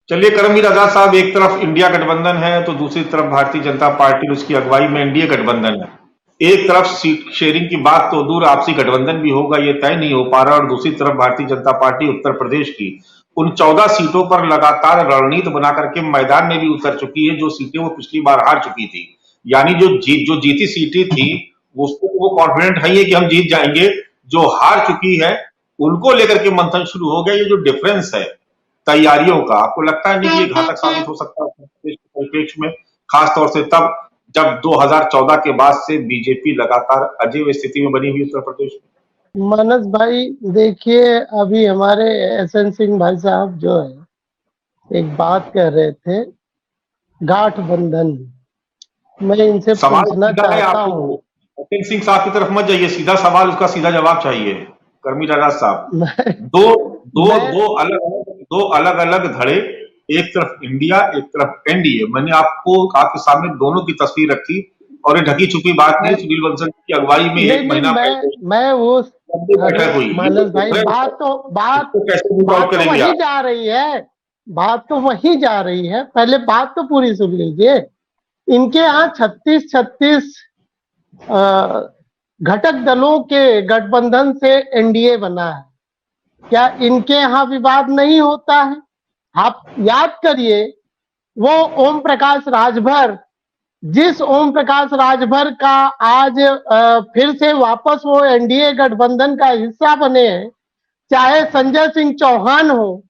चलिए करमवीर आजाद साहब, एक तरफ इंडिया गठबंधन है तो दूसरी तरफ भारतीय जनता पार्टी और उसकी अगुवाई में एनडीए गठबंधन है। एक तरफ सीट शेयरिंग की बात तो दूर, आपसी गठबंधन भी होगा ये तय नहीं हो पा रहा, और दूसरी तरफ भारतीय जनता पार्टी उत्तर प्रदेश की उन 14 सीटों पर लगातार रणनीति बना करके मैदान में भी उतर चुकी है, जो सीटें वो पिछली बार हार चुकी थी। यानी जो जीती सीटें थी उसको वो कॉन्फिडेंट है कि हम जीत जाएंगे। जो हार चुकी है उनको लेकर के मंथन शुरू हो गया। ये जो डिफरेंस है तैयारियों का, आपको लगता है नहीं कि ये घातक साबित हो सकता है उत्तर प्रदेश के परिप्रेक्ष्य में, खासतौर से तब जब 2014 के बाद से बीजेपी लगातार अजीब स्थिति में बनी हुई उत्तर प्रदेश में? मानस भाई देखिए, अभी हमारे एसएन सिंह भाई साहब जो है एक बात कह रहे थे गठबंधन। मैं इनसे पूछना चाहता हूँ, एसएन सिंह साहब की तरफ मत जाइए, सीधा सवाल, उसका सीधा जवाब चाहिए। करमवीर आजाद साहब, दो अलग अलग धड़े, एक तरफ इंडिया एक तरफ एनडीए। मैंने आपके सामने दोनों की तस्वीर रखी और ये ढकी छुपी बात नहीं। सुनील बंसल की अगुवाई में एक महीना मैं वो बैठक हुई। मानस भाई बात तो वही जा रही है, बात तो वही जा रही है। पहले बात तो पूरी सुन लीजिए। इनके यहाँ 36 घटक दलों के गठबंधन से एनडीए बना है। क्या इनके यहाँ विवाद नहीं होता है? आप याद करिए, वो ओम प्रकाश राजभर, जिस ओम प्रकाश राजभर का आज फिर से वापस वो एनडीए गठबंधन का हिस्सा बने हैं, चाहे संजय सिंह चौहान हो,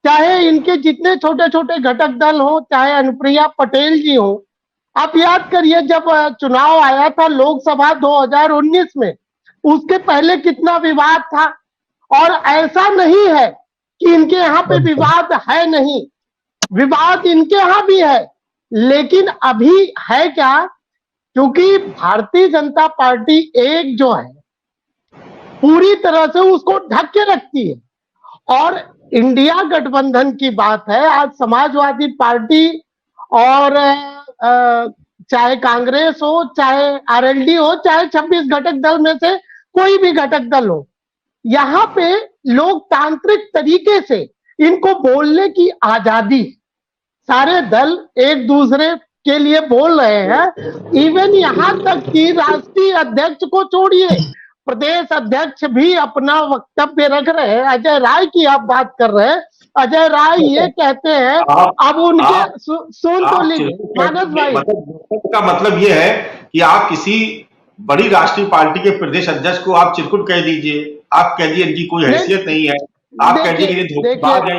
चाहे इनके जितने छोटे छोटे घटक दल हो, चाहे अनुप्रिया पटेल जी हो। आप याद करिए, जब चुनाव आया था लोकसभा 2019 में, उसके पहले कितना विवाद था। और ऐसा नहीं है कि इनके यहाँ पे विवाद है नहीं, विवाद इनके यहाँ भी है, लेकिन अभी है क्या, क्योंकि भारतीय जनता पार्टी एक जो है पूरी तरह से उसको ढक के रखती है। और इंडिया गठबंधन की बात है, आज समाजवादी पार्टी और चाहे कांग्रेस हो, चाहे आरएलडी हो, चाहे 26 घटक दल में से कोई भी घटक दल हो, यहाँ पे लोकतांत्रिक तरीके से इनको बोलने की आजादी, सारे दल एक दूसरे के लिए बोल रहे हैं। इवन यहाँ तक कि राष्ट्रीय अध्यक्ष को छोड़िए, प्रदेश अध्यक्ष भी अपना वक्तव्य रख रहे हैं। अजय राय की आप बात कर रहे हैं, अजय राय ये कहते हैं, अब उनके सुन तो लीजिए मानस भाई, का मतलब ये है कि आप किसी बड़ी राष्ट्रीय पार्टी के प्रदेश अध्यक्ष को आप चिरकुट कह दीजिए, आप कह दीजिए इनकी कोई हैसियत नहीं है, आप कह दीजिए ये धोखेबाज है,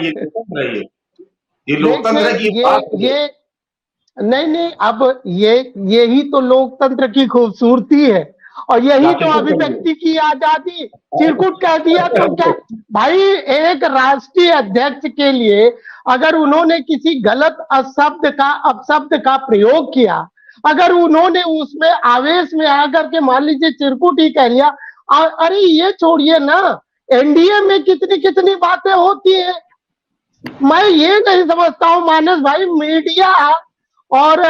ये लोकतंत्र की बात ये नहीं, अब यही तो लोकतंत्र की खूबसूरती है, और यही तो अभिव्यक्ति की आजादी। चिरकुट कह दिया तो क्या भाई, एक राष्ट्रीय अध्यक्ष के लिए अगर उन्होंने किसी गलत अपशब्द का प्रयोग किया, अगर उन्होंने उसमें आवेश में आकर के मान लीजिए चिरकुट ही कह लिया, अरे ये छोड़िए ना, एनडीए में कितनी बातें होती है। मैं ये नहीं समझता हूँ मानस भाई, मीडिया और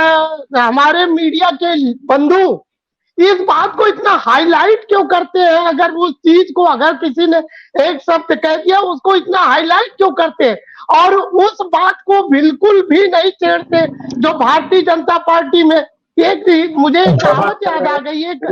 हमारे मीडिया के बंधु इस बात को इतना हाईलाइट क्यों करते हैं? अगर उस चीज को, अगर किसी ने एक शब्द कह दिया, उसको इतना हाईलाइट क्यों करते हैं? और उस बात को बिल्कुल भी नहीं छेड़ते जो भारतीय जनता पार्टी में। एक मुझे कहावत याद आ गई, एक